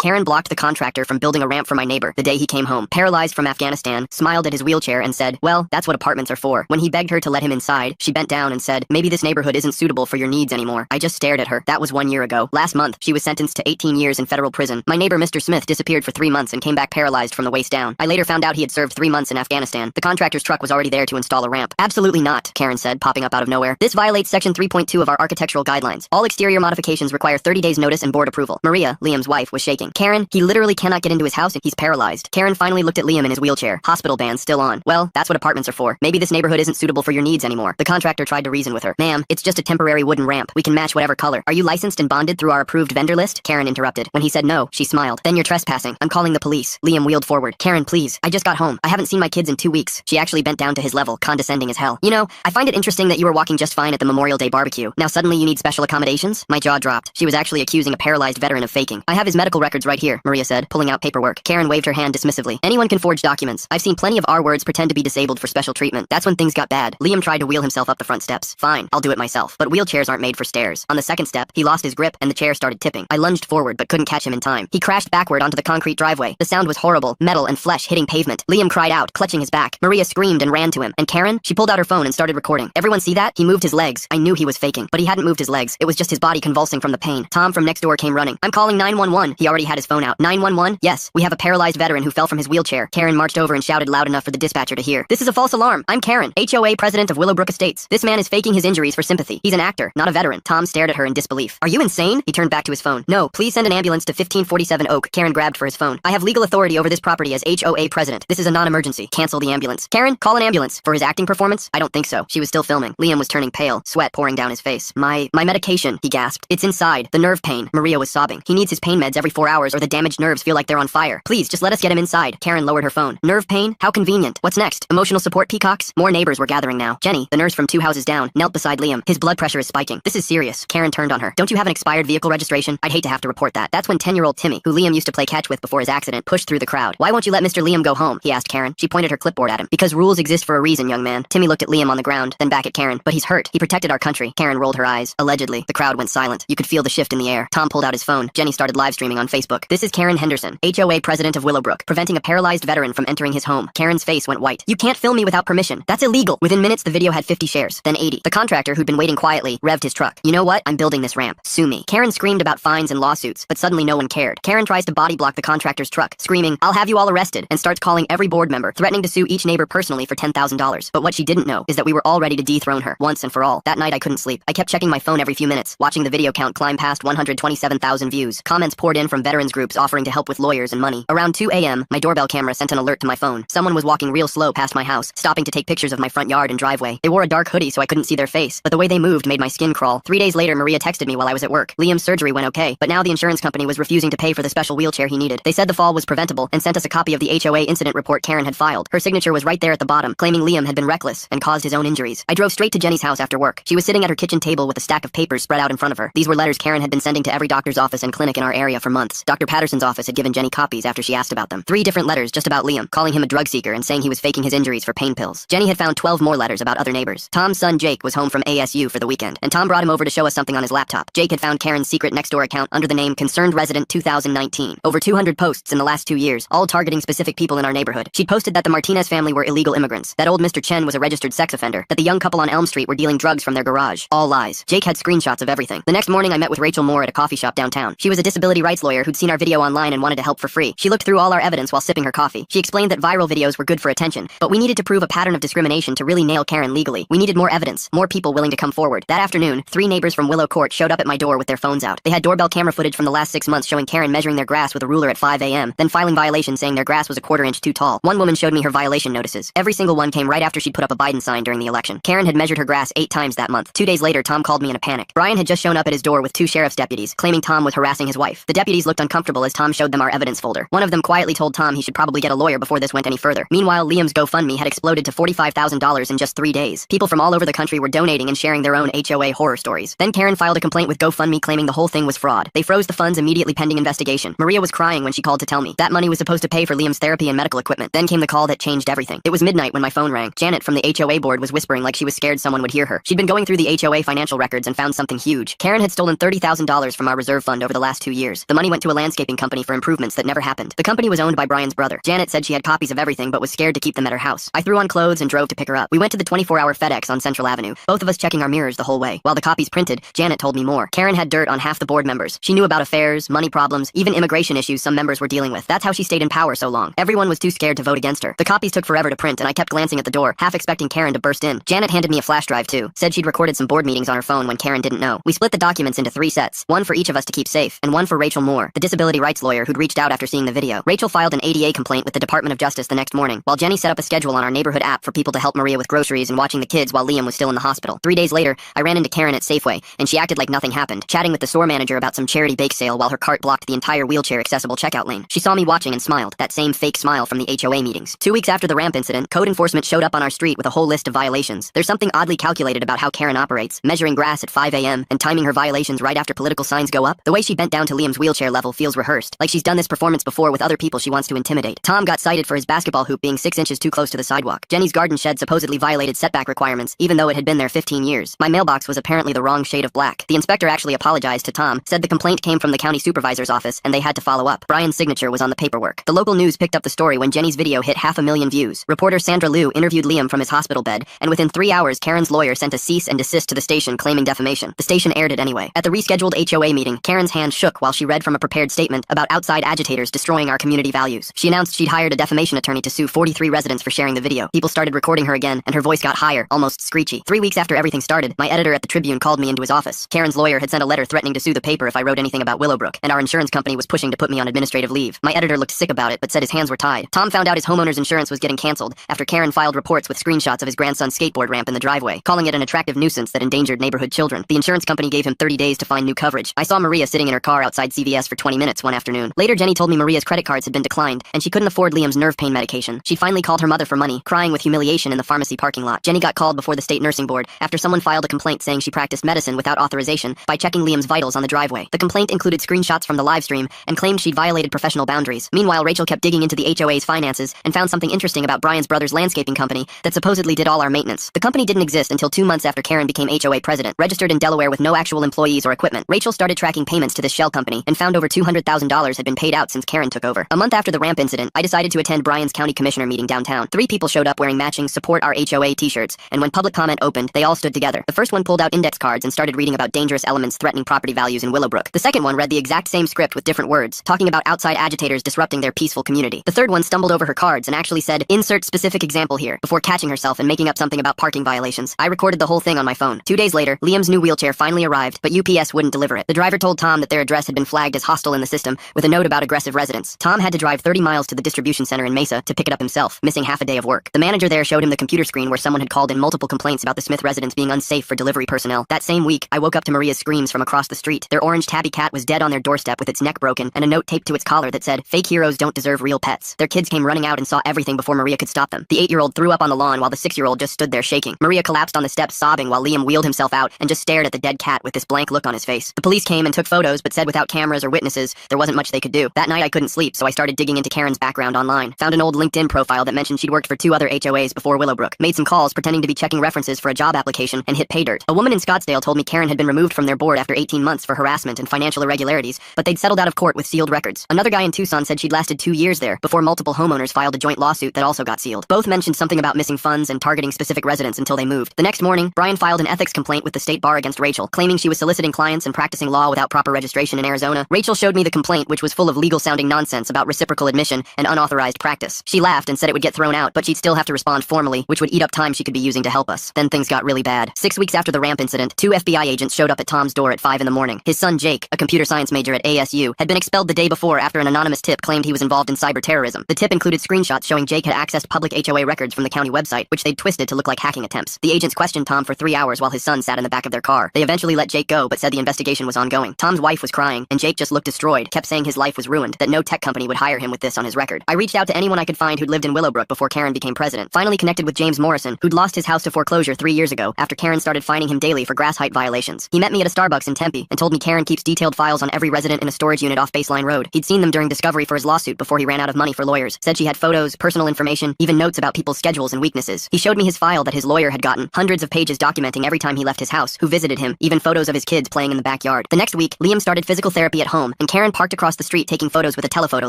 Karen blocked the contractor from building a ramp for my neighbor the day he came home, paralyzed from Afghanistan, smiled at his wheelchair and said, well, that's what apartments are for. When he begged her to let him inside, she bent down and said, maybe this neighborhood isn't suitable for your needs anymore. I just stared at her. That was 1 year ago. Last month, she was sentenced to 18 years in federal prison. My neighbor, Mr. Smith, disappeared for 3 months and came back paralyzed from the waist down. I later found out he had served 3 months in Afghanistan. The contractor's truck was already there to install a ramp. Absolutely not, Karen said, popping up out of nowhere. This violates Section 3.2 of our architectural guidelines. All exterior modifications require 30 days notice and board approval. Maria, Liam's wife, was shaking. Karen, he literally cannot get into his house and he's paralyzed. Karen finally looked at Liam in his wheelchair. Hospital band still on. Well, that's what apartments are for. Maybe this neighborhood isn't suitable for your needs anymore. The contractor tried to reason with her. Ma'am, it's just a temporary wooden ramp. We can match whatever color. Are you licensed and bonded through our approved vendor list? Karen interrupted. When he said no, she smiled. Then you're trespassing. I'm calling the police. Liam wheeled forward. Karen, please. I just got home. I haven't seen my kids in 2 weeks. She actually bent down to his level, condescending as hell. You know, I find it interesting that you were walking just fine at the Memorial Day barbecue. Now suddenly you need special accommodations? My jaw dropped. She was actually accusing a paralyzed veteran of faking. I have his medical records right here, Maria said, pulling out paperwork. Karen waved her hand dismissively. Anyone can forge documents. I've seen plenty of R-words pretend to be disabled for special treatment. That's when things got bad. Liam tried to wheel himself up the front steps. Fine, I'll do it myself. But wheelchairs aren't made for stairs. On the second step, he lost his grip and the chair started tipping. I lunged forward but couldn't catch him in time. He crashed backward onto the concrete driveway. The sound was horrible. Metal and flesh hitting pavement. Liam cried out, clutching his back. Maria screamed and ran to him. And Karen? She pulled out her phone and started recording. Everyone see that? He moved his legs. I knew he was faking, but he hadn't moved his legs. It was just his body convulsing from the pain. Tom from next door came running. I'm calling 911. He already had his phone out. 911? Yes, we have a paralyzed veteran who fell from his wheelchair. Karen marched over and shouted loud enough for the dispatcher to hear. This is a false alarm. I'm Karen, HOA president of Willowbrook Estates. This man is faking his injuries for sympathy. He's an actor, not a veteran. Tom stared at her in disbelief. Are you insane? He turned back to his phone. No, please send an ambulance to 1547 Oak. Karen grabbed for his phone. I have legal authority over this property as HOA president. This is a non-emergency. Cancel the ambulance. Karen, call an ambulance. For his acting performance? I don't think so. She was still filming. Liam was turning pale, sweat pouring down his face. My medication, he gasped. It's inside. The nerve pain. Maria was sobbing. He needs his pain meds every 4 hours or the damaged nerves feel like they're on fire. Please, just let us get him inside. Karen lowered her phone. Nerve pain? How convenient. What's next? Emotional support peacocks? More neighbors were gathering now. Jenny, the nurse from 2 houses down, knelt beside Liam. His blood pressure is spiking. This is serious. Karen turned on her. Don't you have an expired vehicle registration? I'd hate to have to report that. That's when 10-year-old Timmy, who Liam used to play catch with before his accident, pushed through the crowd. Why won't you let Mr. Liam go home? He asked Karen. She pointed her clipboard at him. Because rules exist for a reason, young man. Timmy looked at Liam on the ground, then back at Karen. But he's hurt. He protected our country. Karen rolled her eyes. Allegedly. The crowd went silent. You could feel the shift in the air. Tom pulled out his phone. Jenny started live streaming on Facebook. This is Karen Henderson, HOA president of Willowbrook, preventing a paralyzed veteran from entering his home. Karen's face went white. You can't film me without permission. That's illegal. Within minutes, the video had 50 shares, then 80. The contractor, who'd been waiting quietly, revved his truck. You know what? I'm building this ramp. Sue me. Karen screamed about fines and lawsuits, but suddenly no one cared. Karen tries to body block the contractor's truck, screaming, I'll have you all arrested, and starts calling every board member, threatening to sue each neighbor personally for $10,000. But what she didn't know is that we were all ready to dethrone her, once and for all. That night I couldn't sleep. I kept checking my phone every few minutes, watching the video count climb past 127,000 views. Comments poured in from veterans groups offering to help with lawyers and money. Around 2 a.m., my doorbell camera sent an alert to my phone. Someone was walking real slow past my house, stopping to take pictures of my front yard and driveway. They wore a dark hoodie so I couldn't see their face, but the way they moved made my skin crawl. 3 days later, Maria texted me while I was at work. Liam's surgery went okay, but now the insurance company was refusing to pay for the special wheelchair he needed. They said the fall was preventable and sent us a copy of the HOA incident report Karen had filed. Her signature was right there at the bottom, claiming Liam had been reckless and caused his own injuries. I drove straight to Jenny's house after work. She was sitting at her kitchen table with a stack of papers spread out in front of her. These were letters Karen had been sending to every doctor's office and clinic in our area for months. Dr. Patterson's office had given Jenny copies after she asked about them. 3 different letters just about Liam, calling him a drug seeker and saying he was faking his injuries for pain pills. Jenny had found 12 more letters about other neighbors. Tom's son Jake was home from ASU for the weekend, and Tom brought him over to show us something on his laptop. Jake had found Karen's secret Nextdoor account under the name Concerned Resident 2019. Over 200 posts in the last 2 years, all targeting specific people in our neighborhood. She'd posted that the Martinez family were illegal immigrants, that old Mr. Chen was a registered sex offender, that the young couple on Elm Street were dealing drugs from their garage. All lies. Jake had screenshots of everything. The next morning I met with Rachel Moore at a coffee shop downtown. She was a disability rights lawyer who'd seen our video online and wanted to help for free. She looked through all our evidence while sipping her coffee. She explained that viral videos were good for attention, but we needed to prove a pattern of discrimination to really nail Karen legally. We needed more evidence, more people willing to come forward. That afternoon, 3 neighbors from Willow Court showed up at my door with their phones out. They had doorbell camera footage from the last 6 months showing Karen measuring their grass with a ruler at 5 a.m., then filing violations saying their grass was a 1/4 inch too tall. One woman showed me her violation notices. Every single one came right after she'd put up a Biden sign during the election. Karen had measured her grass 8 times that month. 2 days later, Tom called me in a panic. Brian had just shown up at his door with 2 sheriff's deputies, claiming Tom was harassing his wife. The deputies looked uncomfortable as Tom showed them our evidence folder. One of them quietly told Tom he should probably get a lawyer before this went any further. Meanwhile, Liam's GoFundMe had exploded to $45,000 in just 3 days. People from all over the country were donating and sharing their own HOA horror stories. Then Karen filed a complaint with GoFundMe claiming the whole thing was fraud. They froze the funds immediately pending investigation. Maria was crying when she called to tell me. That money was supposed to pay for Liam's therapy and medical equipment. Then came the call that changed everything. It was midnight when my phone rang. Janet from the HOA board was whispering like she was scared someone would hear her. She'd been going through the HOA financial records and found something huge. Karen had stolen $30,000 from our reserve fund over the last 2 years. The money went to a to a landscaping company for improvements that never happened. The company was owned by Brian's brother. Janet said she had copies of everything but was scared to keep them at her house. I threw on clothes and drove to pick her up. We went to the 24-hour FedEx on Central Avenue, both of us checking our mirrors the whole way. While the copies printed, Janet told me more. Karen had dirt on half the board members. She knew about affairs, money problems, even immigration issues some members were dealing with. That's how she stayed in power so long. Everyone was too scared to vote against her. The copies took forever to print, and I kept glancing at the door, half expecting Karen to burst in. Janet handed me a flash drive too. Said she'd recorded some board meetings on her phone when Karen didn't know. We split the documents into 3 sets, one for each of us to keep safe, and one for Rachel Moore, the disability rights lawyer who'd reached out after seeing the video. Rachel filed an ADA complaint with the Department of Justice the next morning, while Jenny set up a schedule on our neighborhood app for people to help Maria with groceries and watching the kids while Liam was still in the hospital. 3 days later, I ran into Karen at Safeway, and she acted like nothing happened, chatting with the store manager about some charity bake sale while her cart blocked the entire wheelchair-accessible checkout lane. She saw me watching and smiled, that same fake smile from the HOA meetings. 2 weeks after the ramp incident, code enforcement showed up on our street with a whole list of violations. There's something oddly calculated about how Karen operates, measuring grass at 5 a.m. and timing her violations right after political signs go up. The way she bent down to Liam's wheelchair level feels rehearsed, like she's done this performance before with other people she wants to intimidate. Tom got cited for his basketball hoop being 6 inches too close to the sidewalk. Jenny's garden shed supposedly violated setback requirements, even though it had been there 15 years. My mailbox was apparently the wrong shade of black. The inspector actually apologized to Tom, said the complaint came from the county supervisor's office, and they had to follow up. Brian's signature was on the paperwork. The local news picked up the story when Jenny's video hit 500,000 views. Reporter Sandra Liu interviewed Liam from his hospital bed, and within 3 hours, Karen's lawyer sent a cease and desist to the station claiming defamation. The station aired it anyway. At the rescheduled HOA meeting, Karen's hand shook while she read from a prepared statement about outside agitators destroying our community values. She announced she'd hired a defamation attorney to sue 43 residents for sharing the video. People started recording her again, and her voice got higher, almost screechy. 3 weeks after everything started, my editor at the Tribune called me into his office. Karen's lawyer had sent a letter threatening to sue the paper if I wrote anything about Willowbrook, and our insurance company was pushing to put me on administrative leave. My editor looked sick about it, but said his hands were tied. Tom found out his homeowner's insurance was getting canceled after Karen filed reports with screenshots of his grandson's skateboard ramp in the driveway, calling it an attractive nuisance that endangered neighborhood children. The insurance company gave him 30 days to find new coverage. I saw Maria sitting in her car outside CVS for 20 minutes one afternoon. Later, Jenny told me Maria's credit cards had been declined, and she couldn't afford Liam's nerve pain medication. She finally called her mother for money, crying with humiliation in the pharmacy parking lot. Jenny got called before the state nursing board after someone filed a complaint saying she practiced medicine without authorization by checking Liam's vitals on the driveway. The complaint included screenshots from the live stream and claimed she'd violated professional boundaries. Meanwhile, Rachel kept digging into the HOA's finances and found something interesting about Brian's brother's landscaping company that supposedly did all our maintenance. The company didn't exist until 2 months after Karen became HOA president. Registered in Delaware with no actual employees or equipment, Rachel started tracking payments to this shell company and found over $200,000 had been paid out since Karen took over. A month after the ramp incident, I decided to attend Brian's county commissioner meeting downtown. 3 people showed up wearing matching Support Our HOA t-shirts, and when public comment opened, they all stood together. The first one pulled out index cards and started reading about dangerous elements threatening property values in Willowbrook. The second one read the exact same script with different words, talking about outside agitators disrupting their peaceful community. The third one stumbled over her cards and actually said, "Insert specific example here," before catching herself and making up something about parking violations. I recorded the whole thing on my phone. 2 days later, Liam's new wheelchair finally arrived, but UPS wouldn't deliver it. The driver told Tom that their address had been flagged as hostile in the system, with a note about aggressive residents. Tom had to drive 30 miles to the distribution center in Mesa to pick it up himself, missing half a day of work. The manager there showed him the computer screen where someone had called in multiple complaints about the Smith residents being unsafe for delivery personnel. That same week, I woke up to Maria's screams from across the street. Their orange tabby cat was dead on their doorstep with its neck broken, and a note taped to its collar that said, "Fake heroes don't deserve real pets." Their kids came running out and saw everything before Maria could stop them. The 8-year-old threw up on the lawn while the 6-year-old just stood there shaking. Maria collapsed on the steps sobbing while Liam wheeled himself out and just stared at the dead cat with this blank look on his face. The police came and took photos, but said without cameras or witnesses, there wasn't much they could do. That night I couldn't sleep, so I started digging into Karen's background online. Found an old LinkedIn profile that mentioned she'd worked for 2 other HOAs before Willowbrook. Made some calls pretending to be checking references for a job application and hit pay dirt. A woman in Scottsdale told me Karen had been removed from their board after 18 months for harassment and financial irregularities, but they'd settled out of court with sealed records. Another guy in Tucson said she'd lasted 2 years there before multiple homeowners filed a joint lawsuit that also got sealed. Both mentioned something about missing funds and targeting specific residents until they moved. The next morning, Brian filed an ethics complaint with the state bar against Rachel, claiming she was soliciting clients and practicing law without proper registration in Arizona. Rachel showed me the complaint, which was full of legal-sounding nonsense about reciprocal admission and unauthorized practice. She laughed and said it would get thrown out, but she'd still have to respond formally, which would eat up time she could be using to help us. Then things got really bad. 6 weeks after the ramp incident, 2 FBI agents showed up at Tom's door at 5 in the morning. His son Jake, a computer science major at ASU, had been expelled the day before after an anonymous tip claimed he was involved in cyber terrorism. The tip included screenshots showing Jake had accessed public HOA records from the county website, which they'd twisted to look like hacking attempts. The agents questioned Tom for 3 hours while his son sat in the back of their car. They eventually let Jake go, but said the investigation was ongoing. Tom's wife was crying, and Jake just looked destroyed, kept saying his life was ruined, that no tech company would hire him with this on his record. I reached out to anyone I could find who'd lived in Willowbrook before Karen became president. Finally connected with James Morrison, who'd lost his house to foreclosure 3 years ago after Karen started fining him daily for grass height violations. He met me at a Starbucks in Tempe and told me Karen keeps detailed files on every resident in a storage unit off Baseline Road. He'd seen them during discovery for his lawsuit before he ran out of money for lawyers. Said she had photos, personal information, even notes about people's schedules and weaknesses. He showed me his file that his lawyer had gotten, hundreds of pages documenting every time he left his house, who visited him, even photos of his kids playing in the backyard. The next week, Liam started physical therapy at home, and Karen parked across the street taking photos with a telephoto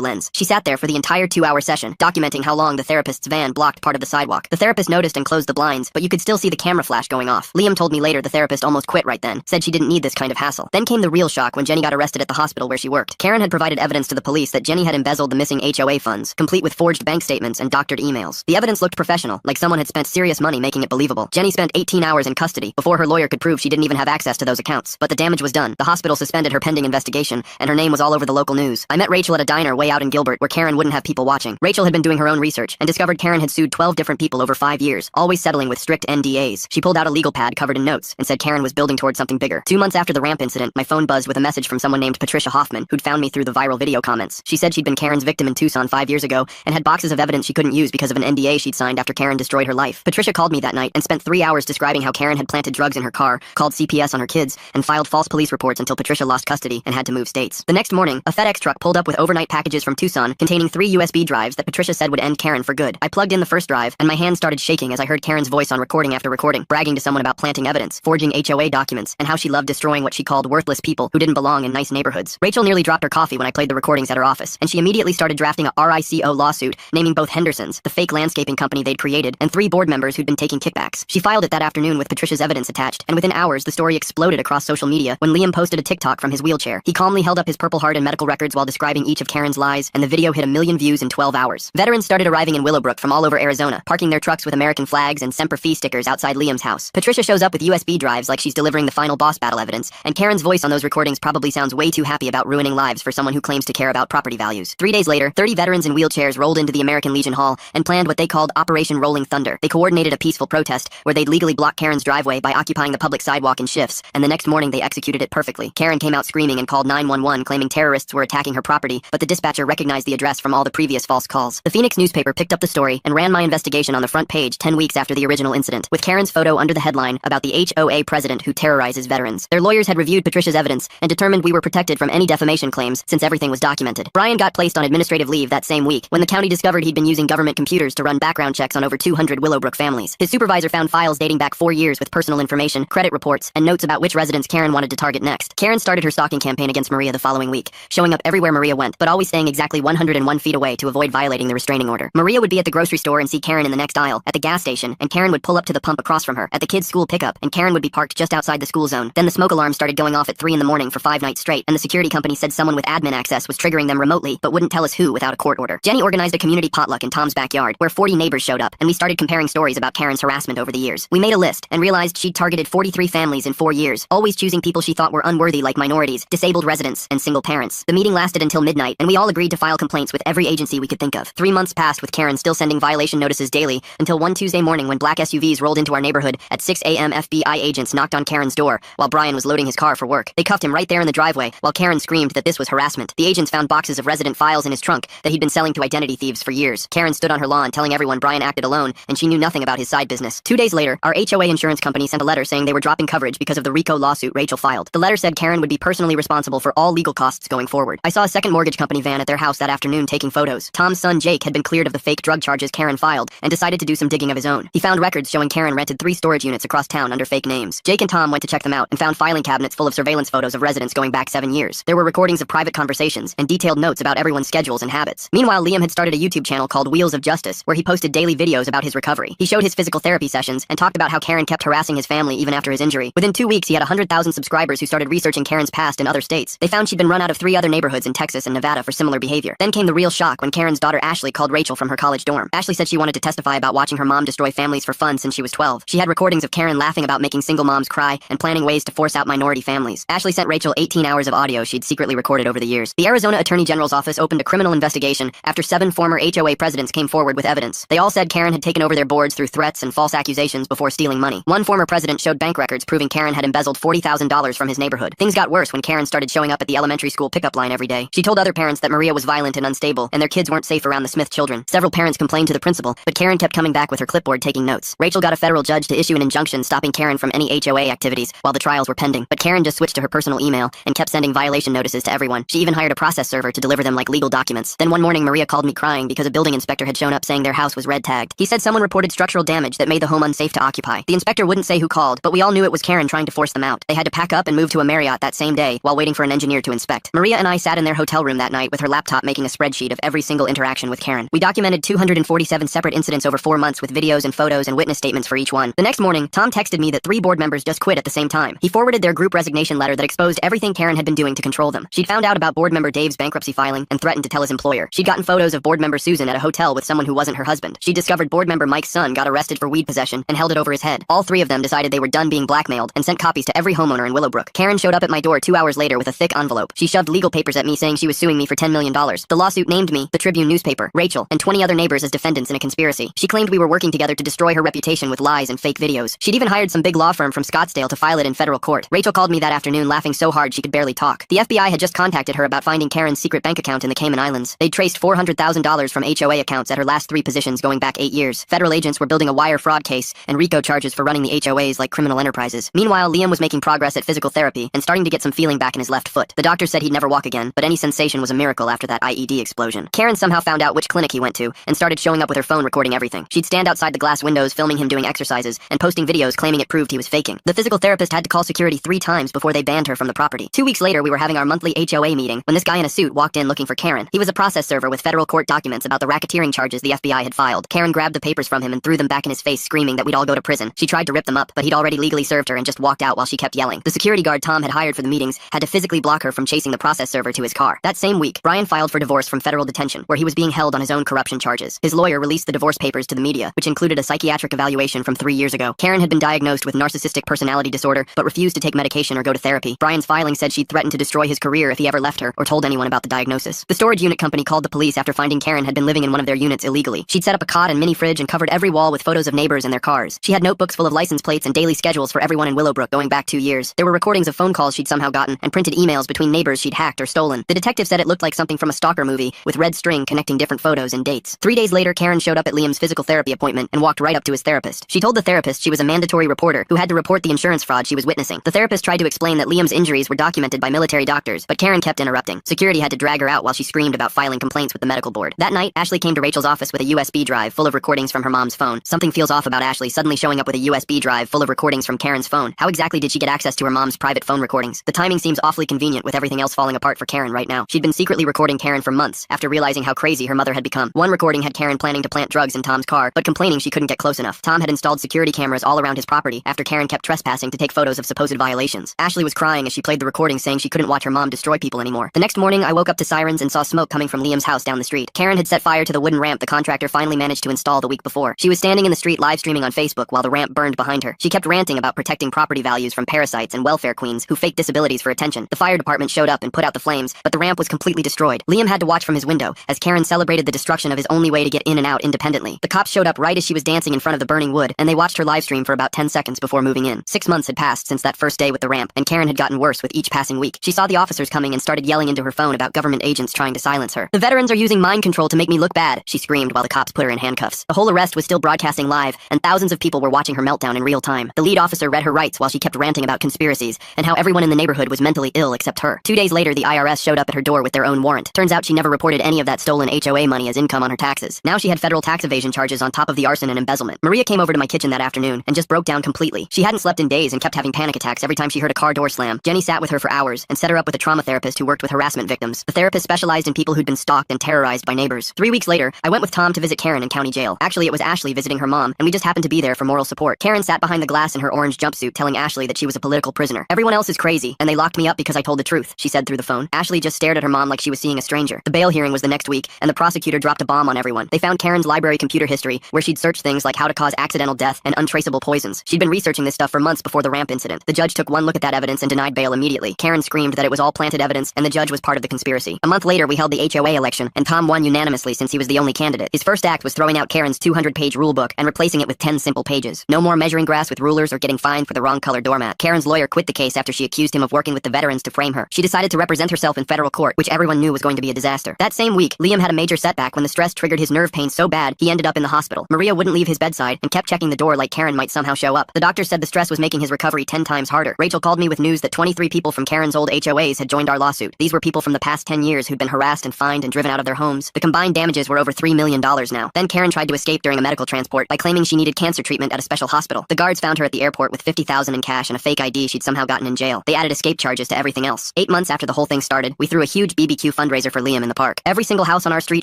lens. She sat there for the entire 2-hour session, documenting how long the therapist's van blocked part of the sidewalk. The therapist noticed and closed the blinds, but you could still see the camera flash going off. Liam told me later the therapist almost quit right then, said she didn't need this kind of hassle. Then came the real shock when Jenny got arrested at the hospital where she worked. Karen had provided evidence to the police that Jenny had embezzled the missing HOA funds, complete with forged bank statements and doctored emails. The evidence looked professional, like someone had spent serious money making it believable. Jenny spent 18 hours in custody before her lawyer could prove she didn't even have access to those accounts. But the damage was done. The hospital suspended her pending investigation, and her name was all over the local news. I met Rachel at a diner way out in Gilbert where Karen wouldn't have people watching. Rachel had been doing her own research and discovered Karen had sued 12 different people over 5 years, always settling with strict NDAs. She pulled out a legal pad covered in notes and said Karen was building towards something bigger. 2 months after the ramp incident, my phone buzzed with a message from someone named Patricia Hoffman, who'd found me through the viral video comments. She said she'd been Karen's victim in Tucson 5 years ago and had boxes of evidence she couldn't use because of an NDA she'd signed after Karen destroyed her life. Patricia called me that night and spent 3 hours describing how Karen had planted drugs in her car, called CPS on her kids, and filed false police reports until Patricia lost custody and had to move states. The next morning, a FedEx truck pulled up with overnight packages from Tucson containing 3 USB drives that Patricia said would end Karen for good. I plugged in the first drive, and my hand started shaking as I heard Karen's voice on recording after recording, bragging to someone about planting evidence, forging HOA documents, and how she loved destroying what she called worthless people who didn't belong in nice neighborhoods. Rachel nearly dropped her coffee when I played the recordings at her office, and she immediately started drafting a RICO lawsuit naming both Henderson's, the fake landscaping company they'd created, and 3 board members who'd been taking kickbacks. She filed it that afternoon with Patricia's evidence attached, and within hours the story exploded across social media when Liam posted a TikTok from his wheelchair. He calmly held up his Purple Heart and medical records while describing each of Karen's lies, and the video hit 1 million views in 12 hours. Veterans started arriving in Willowbrook from all over Arizona, parking their trucks with American flags and Semper Fi stickers outside Liam's house. Patricia shows up with USB drives like she's delivering the final boss battle evidence, and Karen's voice on those recordings probably sounds way too happy about ruining lives for someone who claims to care about property values. 3 days later, 30 veterans in wheelchairs rolled into the American Legion Hall and planned what they called Operation Rolling Thunder. They coordinated a peaceful protest where they'd legally block Karen's driveway by occupying the public sidewalk in shifts, and the next morning they executed it perfectly. Karen came out screaming and called 911, claiming terrorists were attacking her property, but the dispatcher recognized the address from all the previous false calls. The Phoenix newspaper picked up the story and ran my investigation on the front page 10 weeks after the original incident, with Karen's photo under the headline about the HOA president who terrorizes veterans. Their lawyers had reviewed Patricia's evidence and determined we were protected from any defamation claims since everything was documented. Brian got placed on administrative leave that same week when the county discovered he'd been using government computers to run background checks on over 200 Willowbrook families. His supervisor found files dating back 4 years with personal information, credit reports, and notes about which residents Karen wanted to target next. Karen started her stalking campaign against Maria the following week, showing up everywhere Maria went, but always staying exactly 101 feet away to avoid violating the restraining order. Maria would be at the grocery store and see Karen in the next aisle, at the gas station, and Karen would pull up to the pump across from her, at the kids' school pickup, and Karen would be parked just outside the school zone. Then the smoke alarm started going off at 3 in the morning for 5 nights straight, and the security company said someone with admin access was triggering them remotely, but wouldn't tell us who without a court order. Jenny organized a community potluck in Tom's backyard, where 40 neighbors showed up, and we started comparing stories about Karen's harassment over the years. We made a list, and realized she'd targeted 43 families in 4 years, always choosing people she thought were unworthy like minorities, disabled residents, and single parents. The meeting lasted until midnight, and we all agreed to file complaints with every agency we could think of. 3 months passed with Karen still sending violation notices daily, until one Tuesday morning when black SUVs rolled into our neighborhood at 6 a.m. FBI agents knocked on Karen's door while Brian was loading his car for work. They cuffed him right there in the driveway while Karen screamed that this was harassment. The agents found boxes of resident files in his trunk that he'd been selling to identity thieves for years. Karen stood on her lawn telling everyone Brian acted alone and she knew nothing about his side business. 2 days later, our HOA insurance company sent a letter saying they were dropping coverage because of the RICO lawsuit Rachel filed. The letter said Karen would be personally responsible for all legal costs going forward. I saw a second mortgage company van at their house that afternoon taking photos. Tom's son Jake had been cleared of the fake drug charges Karen filed and decided to do some digging of his own. He found records showing Karen rented 3 storage units across town under fake names. Jake and Tom went to check them out and found filing cabinets full of surveillance photos of residents going back 7 years. There were recordings of private conversations and detailed notes about everyone's schedules and habits. Meanwhile, Liam had started a YouTube channel called Wheels of Justice, where he posted daily videos about his recovery. He showed his physical therapy sessions and talked about how Karen kept harassing his family even after his injury. Within 2 weeks, he had 100,000 subscribers who started researching Karen's past in other states. They found she'd been run out of 3 other neighborhoods in Texas and Nevada for similar behavior. Then came the real shock when Karen's daughter Ashley called Rachel from her college dorm. Ashley said she wanted to testify about watching her mom destroy families for fun since she was 12. She had recordings of Karen laughing about making single moms cry and planning ways to force out minority families. Ashley sent Rachel 18 hours of audio she'd secretly recorded over the years. The Arizona Attorney General's office opened a criminal investigation after 7 former HOA presidents came forward with evidence. They all said Karen had taken over their boards through threats and false accusations before stealing money. One former president showed bank records proving Karen had embezzled $40,000 from his neighborhood. Things got worse when Karen started showing up at the elementary school pickup line every day. She told other parents that Maria was violent and unstable, and their kids weren't safe around the Smith children. Several parents complained to the principal, but Karen kept coming back with her clipboard taking notes. Rachel got a federal judge to issue an injunction stopping Karen from any HOA activities while the trials were pending, but Karen just switched to her personal email and kept sending violation notices to everyone. She even hired a process server to deliver them like legal documents. Then one morning, Maria called me crying because a building inspector had shown up saying their house was red tagged. He said someone reported structural damage that made the home unsafe to occupy. The inspector wouldn't say who called, but we all knew it was Karen trying to force them out. They had to pack up and move to a Marriott that same day while waiting for an engineer to inspect. inspect. Maria and I sat in their hotel room that night with her laptop making a spreadsheet of every single interaction with Karen. We documented 247 separate incidents over 4 months with videos and photos and witness statements for each one. The next morning, Tom texted me that 3 board members just quit at the same time. He forwarded their group resignation letter that exposed everything Karen had been doing to control them. She'd found out about board member Dave's bankruptcy filing and threatened to tell his employer. She'd gotten photos of board member Susan at a hotel with someone who wasn't her husband. She discovered board member Mike's son got arrested for weed possession and held it over his head. All 3 of them decided they were done being blackmailed and sent copies to every homeowner in Willowbrook. Karen showed up at my door 2 hours later with a thick envelope. She shoved legal papers at me saying she was suing me for $10 million. The lawsuit named me, the Tribune newspaper, Rachel, and 20 other neighbors as defendants in a conspiracy. She claimed we were working together to destroy her reputation with lies and fake videos. She'd even hired some big law firm from Scottsdale to file it in federal court. Rachel called me that afternoon laughing so hard she could barely talk. The FBI had just contacted her about finding Karen's secret bank account in the Cayman Islands. They'd traced $400,000 from HOA accounts at her last 3 positions going back 8 years. Federal agents were building a wire fraud case and RICO charges for running the HOAs like criminal enterprises. Meanwhile, Liam was making progress at physical therapy and starting to get some feeling back in his left foot. The doctor said he'd never walk again, but any sensation was a miracle after that IED explosion. Karen somehow found out which clinic he went to and started showing up with her phone recording everything. She'd stand outside the glass windows filming him doing exercises and posting videos claiming it proved he was faking. The physical therapist had to call security 3 times before they banned her from the property. 2 weeks later, we were having our monthly HOA meeting when this guy in a suit walked in looking for Karen. He was a process server with federal court documents about the racketeering charges the FBI had filed. Karen grabbed the papers from him and threw them back in his face, screaming that we'd all go to prison. She tried to rip them up, but he'd already legally served her and just walked out while she kept yelling. The security guard Tom had hired for the meetings had to physically block her from chasing the process server to his car. That same week, Brian filed for divorce from federal detention, where he was being held on his own corruption charges. His lawyer released the divorce papers to the media, which included a psychiatric evaluation from 3 years ago. Karen had been diagnosed with narcissistic personality disorder, but refused to take medication or go to therapy. Brian's filing said she'd threatened to destroy his career if he ever left her or told anyone about the diagnosis. The storage unit company called the police after finding Karen had been living in one of their units illegally. She'd set up a cot and mini fridge and covered every wall with photos of neighbors and their cars. She had notebooks full of license plates and daily schedules for everyone in Willowbrook going back 2 years. There were recordings of phone calls she'd somehow gotten and printed emails between neighbors she'd hacked or stolen. The detective said it looked like something from a stalker movie with red string connecting different photos and dates. 3 days later, Karen showed up at Liam's physical therapy appointment and walked right up to his therapist. She told the therapist she was a mandatory reporter who had to report the insurance fraud she was witnessing. The therapist tried to explain that Liam's injuries were documented by military doctors, but Karen kept interrupting. Security had to drag her out while she screamed about filing complaints with the medical board. That night, Ashley came to Rachel's office with a USB drive full of recordings from her mom's phone. Something feels off about Ashley suddenly showing up with a USB drive full of recordings from Karen's phone. How exactly did she get access to her mom's private phone recordings? The timing seems awfully convenient with everything else falling apart for Karen right now. She'd been secretly recording Karen for months after realizing how crazy her mother had become. One recording had Karen planning to plant drugs in Tom's car, but complaining she couldn't get close enough. Tom had installed security cameras all around his property after Karen kept trespassing to take photos of supposed violations. Ashley was crying as she played the recording, saying she couldn't watch her mom destroy people anymore. The next morning, I woke up to sirens and saw smoke coming from Liam's house down the street. Karen had set fire to the wooden ramp the contractor finally managed to install the week before. She was standing in the street live streaming on Facebook while the ramp burned behind her. She kept ranting about protecting property values from parasites and welfare queens who fake disabilities for attention. The fire department showed up and put out the flames, but the ramp was completely destroyed. Liam had to watch from his window as Karen celebrated the destruction of his only way to get in and out independently. The cops showed up right as she was dancing in front of the burning wood, and they watched her live stream for about 10 seconds before moving in. 6 months had passed since that first day with the ramp, and Karen had gotten worse with each passing week. She saw the officers coming and started yelling into her phone about government agents trying to silence her. "The veterans are using mind control to make me look bad," she screamed while the cops put her in handcuffs. The whole arrest was still broadcasting live, and thousands of people were watching her meltdown in real time. The lead officer read her rights while she kept ranting about conspiracies and how everyone in the neighborhood was mentally ill except her. 2 days later, the IRS showed up at her door with their own warrant. Turns out she never reported any of that stolen HOA money as income on her taxes. Now she had federal tax evasion charges on top of the arson and embezzlement. Maria came over to my kitchen that afternoon and just broke down completely. She hadn't slept in days and kept having panic attacks every time she heard a car door slam. Jenny sat with her for hours and set her up with a trauma therapist who worked with harassment victims. The therapist specialized in people who'd been stalked and terrorized by neighbors. 3 weeks later, I went with Tom to visit Karen in county jail. Actually, it was Ashley visiting her mom, and we just happened to be there for moral support. Karen sat behind the glass in her orange jumpsuit telling Ashley that she was a political prisoner. "Everyone else is crazy, and they locked me up because I told the truth," she said through the phone. Ashley just stared at her mom like she was seeing a stranger. The bail hearing was the next week, and the prosecutor dropped a bomb on everyone. They found Karen's library computer history, where she'd searched things like how to cause accidental death and untraceable poisons. She'd been researching this stuff for months before the ramp incident. The judge took one look at that evidence and denied bail immediately. Karen screamed that it was all planted evidence, and the judge was part of the conspiracy. A month later, we held the HOA election, and Tom won unanimously since he was the only candidate. His first act was throwing out Karen's 200-page rulebook and replacing it with 10 simple pages. No more measuring grass with rulers or getting fined for the wrong color doormat. Karen's lawyer quit the case after she accused him of working with the veterans to frame her. She decided to represent herself in federal court, which everyone knew was going to be a disaster. That same week, Liam had a major setback when the stress triggered his nerve pain so bad he ended up in the hospital. Maria wouldn't leave his bedside and kept checking the door like Karen might somehow show up. The doctor said the stress was making his recovery 10 times harder. Rachel called me with news that 23 people from Karen's old HOAs had joined our lawsuit. These were people from the past 10 years who'd been harassed and fined and driven out of their homes. The combined damages were over $3 million now. Then Karen tried to escape during a medical transport by claiming she needed cancer treatment at a special hospital. The guards found her at the airport with $50,000 in cash and a fake ID she'd somehow gotten in jail. They added escape charges to everything else. 8 months after the whole thing started, we threw a huge BBQ fundraiser for Liam in the park. Every single house on our street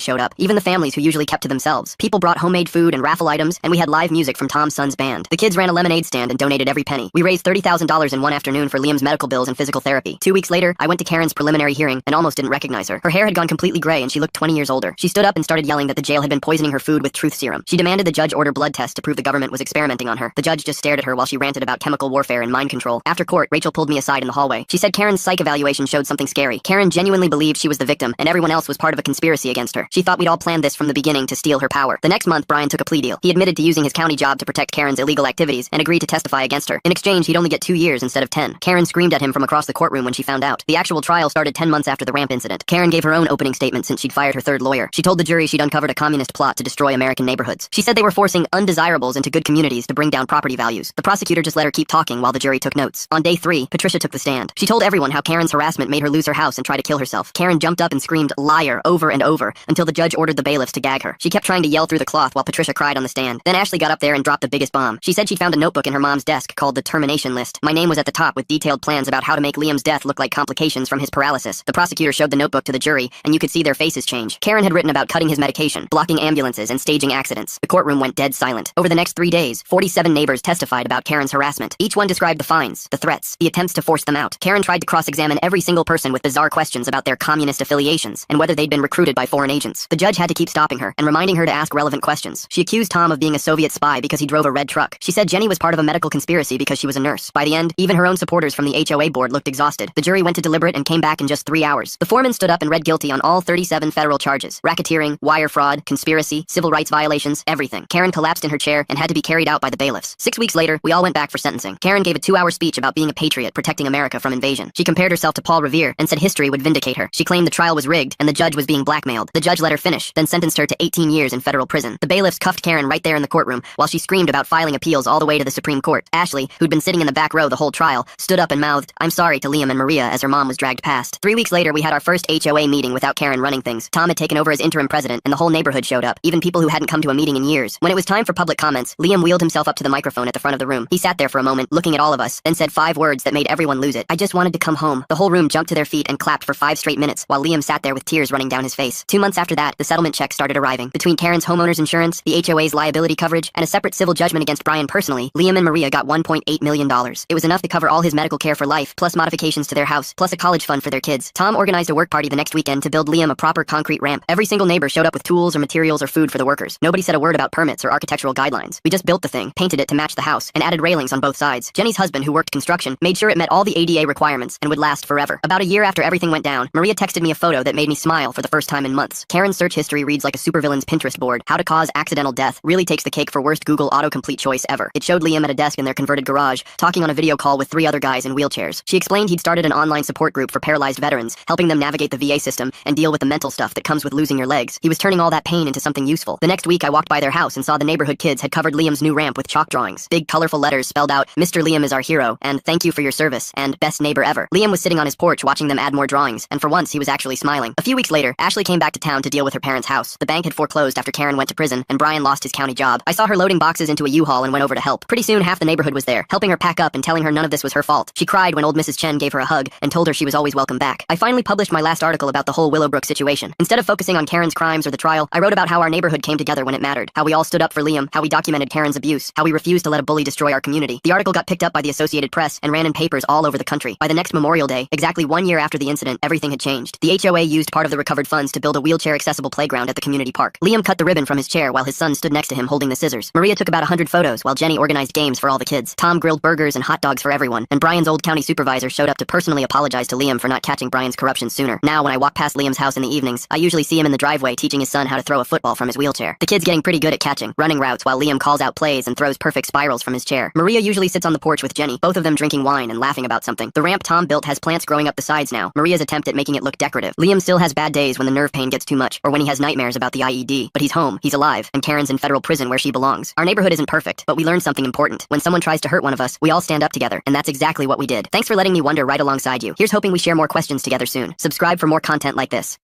showed up, even the families who usually kept to themselves. People brought homemade food and raffle items, and we had live music from Tom's son's band. The kids ran a lemonade stand and donated every penny. We raised $30,000 in one afternoon for Liam's medical bills and physical therapy. 2 weeks later, I went to Karen's preliminary hearing and almost didn't recognize her. Her hair had gone completely gray and she looked 20 years older. She stood up and started yelling that the jail had been poisoning her food with truth serum. She demanded the judge order blood tests to prove the government was experimenting on her. The judge just stared at her while she ranted about chemical warfare and mind control. After court, Rachel pulled me aside in the hallway. She said Karen's psych evaluation showed something scary. Karen genuinely believed she was the victim and everyone else was part of a conspiracy against her. She thought we'd all planned this from the beginning to steal her power. The next month, Brian took a plea deal. He admitted to using his county job to protect Karen's illegal activities and agreed to testify against her. In exchange, he'd only get 2 years instead of 10. Karen screamed at him from across the courtroom when she found out. The actual trial started 10 months after the ramp incident. Karen gave her own opening statement since she'd fired her third lawyer. She told the jury she'd uncovered a communist plot to destroy American neighborhoods. She said they were forcing undesirables into good communities to bring down property values. The prosecutor just let her keep talking while the jury took notes. On day 3, Patricia took the stand. She told everyone how Karen's harassment made her lose her house and try to kill herself. Karen jumped up and screamed liar over and over until the judge ordered the bailiffs to gag her. She kept trying to yell through the cloth while Patricia cried on the stand. Then Ashley got up there and dropped the biggest bomb. She said she'd found a notebook in her mom's desk called the termination list. My name was at the top with detailed plans about how to make Liam's death look like complications from his paralysis. The prosecutor showed the notebook to the jury, and you could see their faces change. Karen had written about cutting his medication, blocking ambulances, and staging accidents. The courtroom went dead silent. Over the next 3 days, 47 neighbors testified about Karen's harassment. Each one described the fines, the threats, the attempts to force them out. Karen tried to cross-examine every single person with bizarre questions about their communist affiliations and whether they'd been recruited by foreign agents. The judge had to keep stopping her and reminding her to ask relevant questions. She accused Tom of being a Soviet spy because he drove a red truck. She said Jenny was part of a medical conspiracy because she was a nurse. By the end, even her own supporters from the HOA board looked exhausted. The jury went to deliberate and came back in just 3 hours. The foreman stood up and read guilty on all 37 federal charges: racketeering, wire fraud, conspiracy, civil rights violations, everything. Karen collapsed in her chair and had to be carried out by the bailiffs. 6 weeks later, we all went back for sentencing. Karen gave a 2-hour speech about being a patriot protecting America from invasion. She compared herself to Paul Revere and said history would vindicate her. She claimed the trial was rigged and the judge was being blackmailed. The judge let her finish, then sentenced her to 18 years in federal prison. The bailiffs cuffed Karen right there in the courtroom while she screamed about filing appeals all the way to the Supreme Court. Ashley, who'd been sitting in the back row the whole trial, stood up and mouthed, "I'm sorry" to Liam and Maria as her mom was dragged past. 3 weeks later, we had our first HOA meeting without Karen running things. Tom had taken over as interim president and the whole neighborhood showed up, even people who hadn't come to a meeting in years. When it was time for public comments, Liam wheeled himself up to the microphone at the front of the room. He sat there for a moment, looking at all of us, then said 5 words that made everyone lose it. "I just wanted to come home." The whole room jumped to their feet and clapped for 5 straight minutes while Liam sat there with tears running down his face. 2 months after that, the settlement checks started arriving. Between Karen's homeowner's insurance, the HOA's liability coverage, and a separate civil judgment against Brian personally, Liam and Maria got $1.8 million. It was enough to cover all his medical care for life, plus modifications to their house, plus a college fund for their kids. Tom organized a work party the next weekend to build Liam a proper concrete ramp. Every single neighbor showed up with tools or materials or food for the workers. Nobody said a word about permits or architectural guidelines. We just built the thing, painted it to match the house, and added railings on both sides. Jenny's husband, who worked construction, made sure it met all the ADA requirements and would last forever. About a year after everything went down, Maria texted me a photo that made me smile for the first time in months. Karen's search history reads like a supervillain's Pinterest board. How to cause accidental death really takes the cake for worst Google autocomplete choice ever. It showed Liam at a desk in their converted garage, talking on a video call with 3 other guys in wheelchairs. She explained he'd started an online support group for paralyzed veterans, helping them navigate the VA system and deal with the mental stuff that comes with losing your legs. He was turning all that pain into something useful. The next week, I walked by their house and saw the neighborhood kids had covered Liam's new ramp with chalk drawings. Big, colorful letters spelled out, "Mr. Liam is our hero," and "Thank you for your service," and "Best neighbor ever." Liam was sitting on his porch watching them add more drawings, and for once, he was actually smiling. A few weeks later, Ashley came back to town to deal with her parents' house. The bank had foreclosed after Karen went to prison, and Brian lost his county job. I saw her loading boxes into a U-Haul and went over to help. Pretty soon, half the neighborhood was there, helping her pack up and telling her none of this was her fault. She cried when old Mrs. Chen gave her a hug and told her she was always welcome back. I finally published my last article about the whole Willowbrook situation. Instead of focusing on Karen's crimes or the trial, I wrote about how our neighborhood came together when it mattered, how we all stood up for Liam, how we documented Karen's abuse, how we refused to let a bully destroy our community. The article got picked up by the Associated Press and ran in papers all over the country. By the next Memorial Day, exactly 1 year after the incident, everything had changed. The HOA used part of the recovered funds to build a wheelchair-accessible playground at the community park. Liam cut the ribbon from his chair while his son stood next to him holding the scissors. Maria took about 100 photos while Jenny organized games for all the kids. Tom grilled burgers and hot dogs for everyone, and Brian's old county supervisor showed up to personally apologize to Liam for not catching Brian's corruption sooner. Now, when I walk past Liam's house in the evenings, I usually see him in the driveway teaching his son how to throw a football from his wheelchair. The kid's getting pretty good at catching, running routes while Liam calls out plays and throws perfect spirals from his chair. Maria usually sits on the porch with Jenny, both of them drinking wine and laughing about something. The ramp Tom built has plants growing up the sides now, Maria's attempt at making it look decorative. Liam still has bad days when the nerve pain gets too much, or when he has nightmares about the IED, but he's home, he's alive, and Karen's in federal prison where she belongs. Our neighborhood isn't perfect, but we learned something important. When someone tries to hurt one of us, we all stand up together, and that's exactly what we did. Thanks for letting me wonder right alongside you. Here's hoping we share more questions together soon. Subscribe for more content like this.